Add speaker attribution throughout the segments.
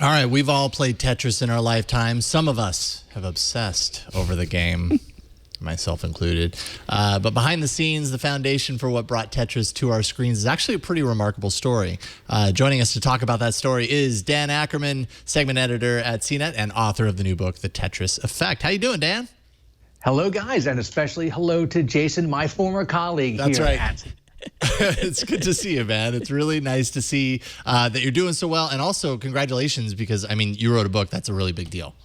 Speaker 1: All right, we've all played Tetris in our lifetime. Some of us have obsessed over the game, myself included. But behind the scenes, the foundation for what brought Tetris to our screens is actually a pretty remarkable story. Joining us to talk about that story is Dan Ackerman, segment editor at CNET and author of the new book, The Tetris Effect. How you doing, Dan?
Speaker 2: Hello, guys, and especially hello to Jason, my former colleague.
Speaker 1: That's
Speaker 2: here
Speaker 1: right.
Speaker 2: at
Speaker 1: It's good to see you, man. It's really nice to see that you're doing so well. And also, congratulations, because, I mean, you wrote a book. That's a really big deal.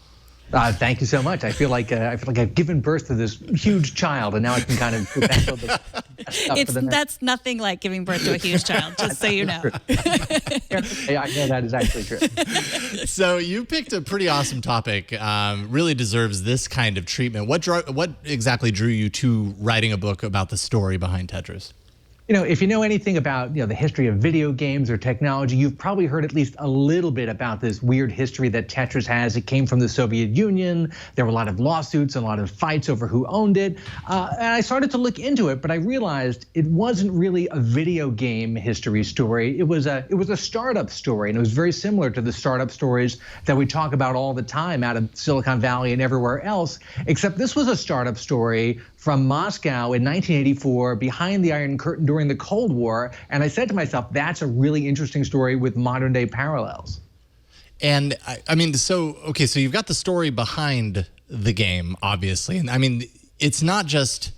Speaker 2: Thank you so much. I feel like I've given birth to this huge child, and now I can kind of go back over
Speaker 3: That's nothing like giving birth to a huge child, just so you know.
Speaker 2: I know that is actually true.
Speaker 1: So you picked a pretty awesome topic. Really deserves this kind of treatment. What exactly drew you to writing a book about the story behind Tetris?
Speaker 2: You know, if you know anything about the history of video games or technology, you've probably heard at least a little bit about this weird history that Tetris has. It came from the Soviet Union. There were a lot of lawsuits and a lot of fights over who owned it. And I started to look into it, but I realized it wasn't really a video game history story. It was a startup story, and it was very similar to the startup stories that we talk about all the time out of Silicon Valley and everywhere else, except this was a startup story from Moscow in 1984, behind the Iron Curtain during the Cold War. And I said to myself, that's a really interesting story with modern day parallels.
Speaker 1: And I mean, so you've got the story behind the game, obviously. And I mean, it's not just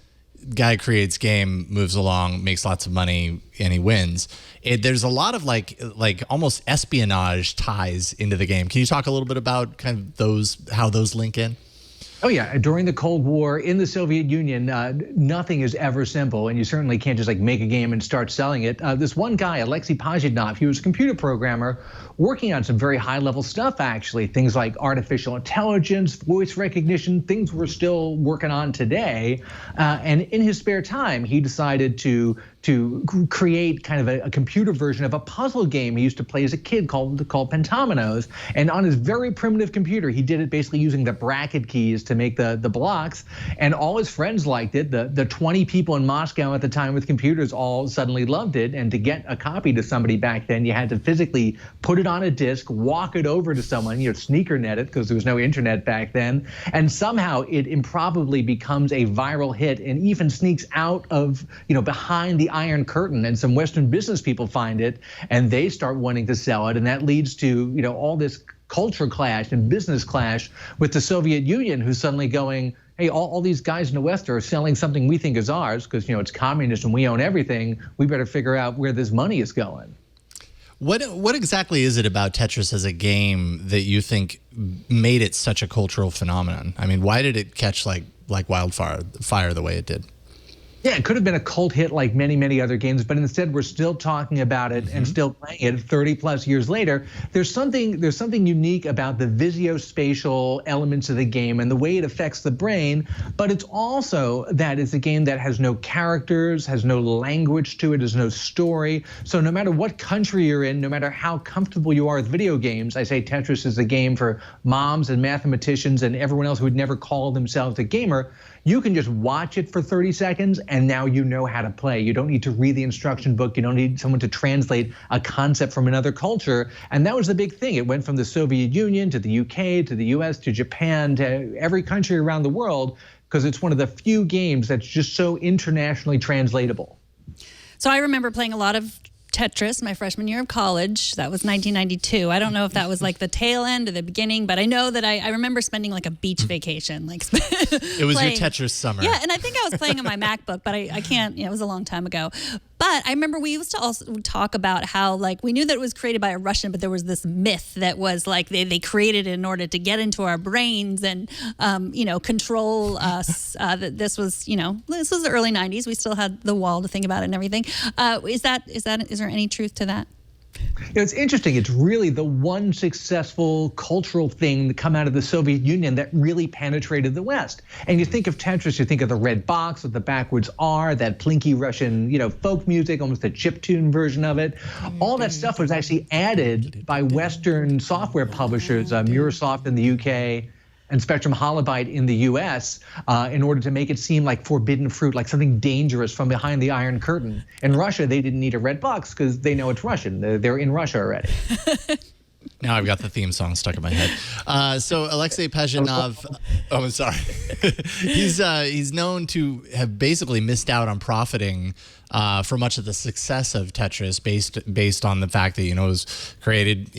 Speaker 1: guy creates game, moves along, makes lots of money, and he wins. There's a lot of like almost espionage ties into the game. Can you talk a little bit about kind of how those link in?
Speaker 2: Oh yeah, during the Cold War in the Soviet Union, nothing is ever simple, and you certainly can't just like make a game and start selling it. This one guy, Alexey Pajitnov, he was a computer programmer working on some very high-level stuff, actually, things like artificial intelligence, voice recognition, things we're still working on today. And in his spare time, he decided to create kind of a computer version of a puzzle game he used to play as a kid called Pentominoes. And on his very primitive computer, he did it basically using the bracket keys to make the blocks. And all his friends liked it. The 20 people in Moscow at the time with computers all suddenly loved it. And to get a copy to somebody back then, you had to physically put it on a disc, walk it over to someone, sneaker net it, because there was no internet back then. And somehow it improbably becomes a viral hit and even sneaks out of, behind the Iron Curtain, and some Western business people find it and they start wanting to sell it, and that leads to all this culture clash and business clash with the Soviet Union, who's suddenly going, hey, all these guys in the West are selling something we think is ours because it's communism, we own everything, we better figure out where this money is going.
Speaker 1: What exactly is it about Tetris as a game that you think made it such a cultural phenomenon? I mean, why did it catch like wildfire the way it did?
Speaker 2: Yeah, it could have been a cult hit like many, many other games, but instead we're still talking about it and still playing it 30 plus years later. There's something unique about the visuospatial elements of the game and the way it affects the brain, but it's also that it's a game that has no characters, has no language to it, has no story. So no matter what country you're in, no matter how comfortable you are with video games, I say Tetris is a game for moms and mathematicians and everyone else who would never call themselves a gamer. You can just watch it for 30 seconds and now you know how to play. You don't need to read the instruction book. You don't need someone to translate a concept from another culture. And that was the big thing. It went from the Soviet Union to the UK, to the US, to Japan, to every country around the world, because it's one of the few games that's just so internationally translatable.
Speaker 3: So I remember playing a lot of Tetris my freshman year of college. That was 1992. I don't know if that was like the tail end or the beginning, but I know that I remember spending like a beach vacation.
Speaker 1: It was your Tetris summer.
Speaker 3: Yeah, and I think I was playing on my MacBook, but I can't, it was a long time ago. But I remember we used to also talk about how we knew that it was created by a Russian, but there was this myth that was like they created it in order to get into our brains and control us. That this was the early 90s. We still had the wall to think about it and everything. Is there any truth to that?
Speaker 2: It's interesting. It's really the one successful cultural thing that come out of the Soviet Union that really penetrated the West. And you think of Tetris, you think of the red box with the backwards R, that plinky Russian, folk music, almost a chiptune version of it. All that stuff was actually added by Western software publishers, Microsoft in the UK, and Spectrum Holobyte in the US in order to make it seem like forbidden fruit, like something dangerous from behind the Iron Curtain. In Russia, they didn't need a red box because they know it's Russian. They're in Russia already.
Speaker 1: Now I've got the theme song stuck in my head. So Alexey Pajitnov, I'm sorry. He's known to have basically missed out on profiting for much of the success of Tetris based on the fact that, it was created,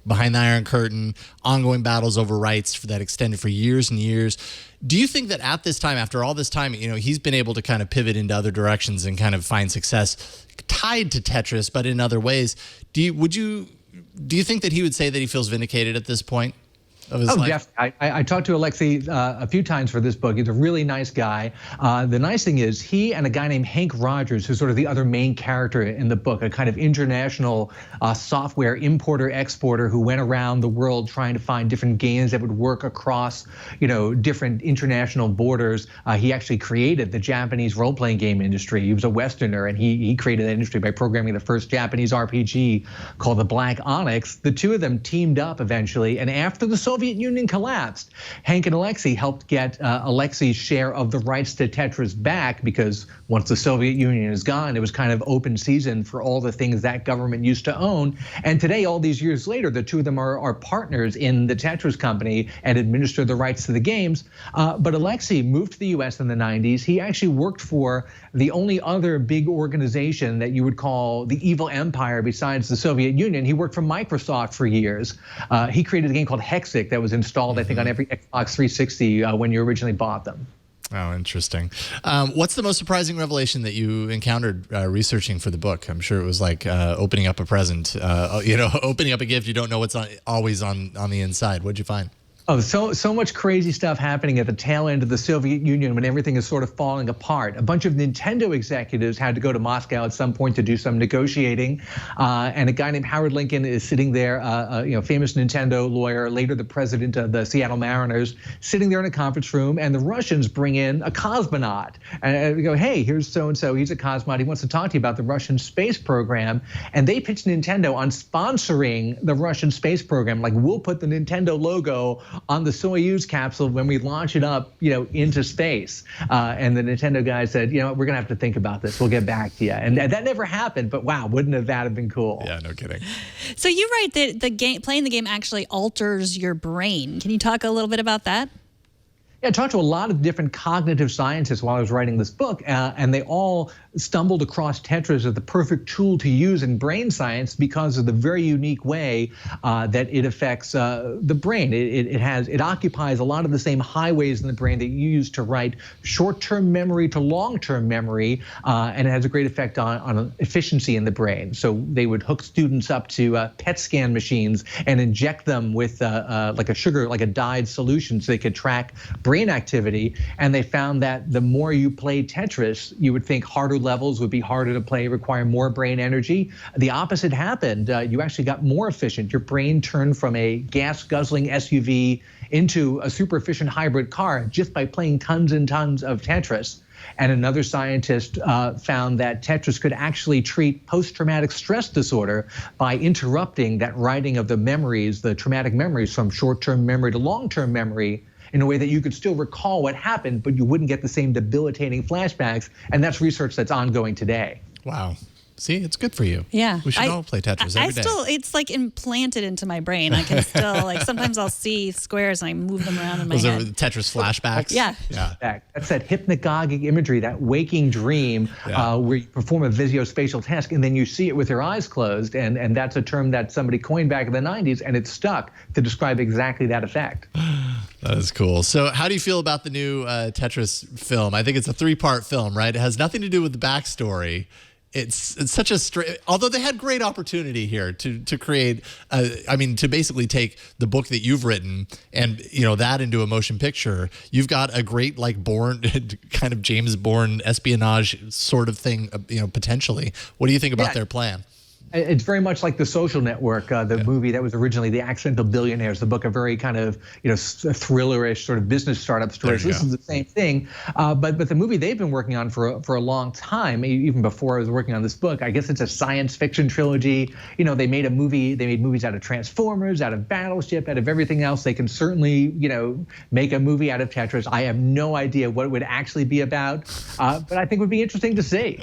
Speaker 1: behind the Iron Curtain, ongoing battles over rights that extended for years and years. Do you think that at this time, after all this time, he's been able to kind of pivot into other directions and kind of find success tied to Tetris, but in other ways? Do you think that he would say that he feels vindicated at this point of his life?
Speaker 2: Definitely. I talked to Alexey a few times for this book. He's a really nice guy. The nice thing is he and a guy named Hank Rogers, who's sort of the other main character in the book, a kind of international software importer-exporter who went around the world trying to find different games that would work across, different international borders. He actually created the Japanese role-playing game industry. He was a Westerner, and he created that industry by programming the first Japanese RPG called the Black Onyx. The two of them teamed up eventually, and after the Soviet Union collapsed, Hank and Alexey helped get Alexey's share of the rights to Tetris back, because once the Soviet Union is gone, it was kind of open season for all the things that government used to own. And today, all these years later, the two of them are partners in the Tetris company and administer the rights to the games. But Alexey moved to the US in the 90s. He actually worked for the only other big organization that you would call the evil empire besides the Soviet Union. He worked for Microsoft for years. He created a game called Hexic that was installed, I think, on every Xbox 360 when you originally bought them.
Speaker 1: Oh, interesting. What's the most surprising revelation that you encountered researching for the book? I'm sure it was like opening up a present, opening up a gift. You don't know what's always on the inside. What'd you find?
Speaker 2: Oh, so much crazy stuff happening at the tail end of the Soviet Union when everything is sort of falling apart. A bunch of Nintendo executives had to go to Moscow at some point to do some negotiating, and a guy named Howard Lincoln is sitting there, famous Nintendo lawyer, later the president of the Seattle Mariners, sitting there in a conference room, and the Russians bring in a cosmonaut, and we go, hey, here's so-and-so, he's a cosmonaut, he wants to talk to you about the Russian space program, and they pitched Nintendo on sponsoring the Russian space program, like, we'll put the Nintendo logo on the Soyuz capsule when we launch it up, into space. And the Nintendo guys said, we're gonna have to think about this. We'll get back to you. And that never happened, but wow, wouldn't that have been cool?
Speaker 1: Yeah, no kidding.
Speaker 3: So you write that playing the game actually alters your brain. Can you talk a little bit about that?
Speaker 2: Yeah, I talked to a lot of different cognitive scientists while I was writing this book, and they all stumbled across Tetris as the perfect tool to use in brain science because of the very unique way that it affects the brain. It occupies a lot of the same highways in the brain that you use to write short-term memory to long-term memory, and it has a great effect on efficiency in the brain. So they would hook students up to PET scan machines and inject them with like a dyed solution so they could track brain activity, and they found that the more you played Tetris, you would think harder levels would be harder to play, require more brain energy. The opposite happened. You actually got more efficient. Your brain turned from a gas-guzzling SUV into a super efficient hybrid car just by playing tons and tons of Tetris. And another scientist found that Tetris could actually treat post-traumatic stress disorder by interrupting that writing of the memories, the traumatic memories, from short-term memory to long-term memory, in a way that you could still recall what happened, but you wouldn't get the same debilitating flashbacks. And that's research that's ongoing today.
Speaker 1: Wow. See, it's good for you.
Speaker 3: Yeah.
Speaker 1: We should all play Tetris every day.
Speaker 3: It's like implanted into my brain. I can still, sometimes I'll see squares and I move them around in my head.
Speaker 1: Those are Tetris flashbacks?
Speaker 3: Yeah.
Speaker 2: That's that hypnagogic imagery, that waking dream where you perform a visuospatial task and then you see it with your eyes closed. And that's a term that somebody coined back in the 90s, and it's stuck to describe exactly that effect.
Speaker 1: That is cool. So how do you feel about the new Tetris film? I think it's a 3-part film, right? It has nothing to do with the backstory. It's such a although they had great opportunity here to create to basically take the book that you've written and that into a motion picture. You've got a great Bourne kind of James Bourne espionage sort of thing, potentially. What do you think about their plan?
Speaker 2: It's very much like The Social Network, the movie that was originally The Accidental Billionaires, the book, a very kind of thrillerish sort of business startup story. So this is the same thing, but the movie they've been working on for a long time, even before I was working on this book. I guess it's a science fiction trilogy. They made a movie. They made movies out of Transformers, out of Battleship, out of everything else. They can certainly make a movie out of Tetris. I have no idea what it would actually be about, but I think it would be interesting to see.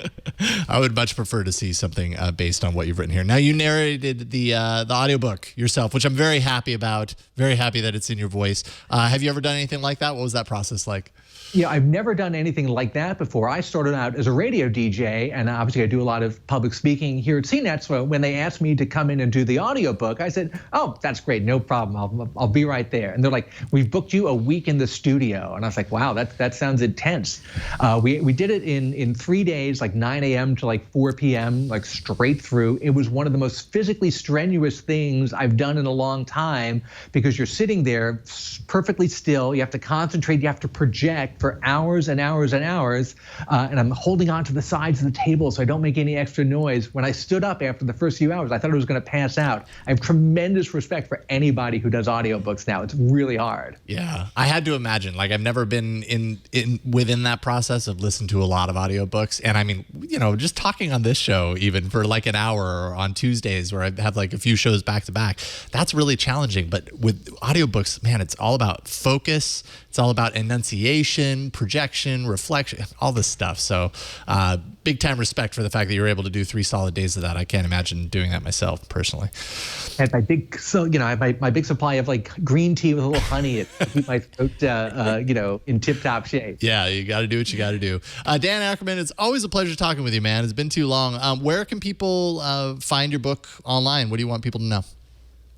Speaker 1: I would much prefer to see something based on what you've you've written here. Now, you narrated the audiobook yourself, which I'm very happy about. Very happy that it's in your voice. Have you ever done anything like that? What was that process like?
Speaker 2: Yeah, I've never done anything like that before. I started out as a radio DJ, and obviously I do a lot of public speaking here at CNET. So when they asked me to come in and do the audiobook, I said, oh, that's great, no problem. I'll be right there. And they're like, we've booked you a week in the studio. And I was like, wow, that sounds intense. We did it in 3 days, like 9 a.m. to like 4 p.m., like straight through. It was one of the most physically strenuous things I've done in a long time, because you're sitting there perfectly still. You have to concentrate. You have to project for hours and hours and hours, and I'm holding on to the sides of the table so I don't make any extra noise. When I stood up after the first few hours, I thought I was going to pass out. I have tremendous respect for anybody who does audiobooks now. It's really hard.
Speaker 1: Yeah, I had to imagine. Like, I've never been within that process of listening to a lot of audiobooks, and I mean, you know, just talking on this show even for like an hour, or on Tuesdays where I have like a few shows back to back, that's really challenging. But with audiobooks, man, it's all about focus. It's all about enunciation, projection, reflection, all this stuff. So big time respect for the fact that you're able to do 3 solid days of that. I can't imagine doing that myself personally.
Speaker 2: And I have my big supply of like green tea with a little honey to keep my throat, in tip-top shape.
Speaker 1: Yeah, you got to do what you got to do. Dan Ackerman, it's always a pleasure talking with you, man. It's been too long. Where can people find your book online? What do you want people to know?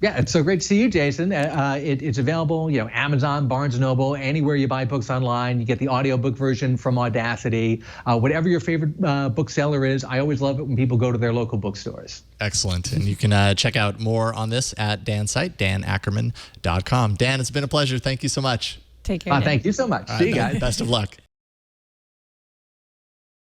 Speaker 2: Yeah, it's so great to see you, Jason. It's available, Amazon, Barnes & Noble, anywhere you buy books online. You get the audiobook version from Audacity. Whatever your favorite bookseller is, I always love it when people go to their local bookstores.
Speaker 1: Excellent. And you can check out more on this at Dan's site, danackerman.com. Dan, it's been a pleasure. Thank you so much.
Speaker 3: Take care.
Speaker 2: Thank you so much. See you guys.
Speaker 1: Best of luck.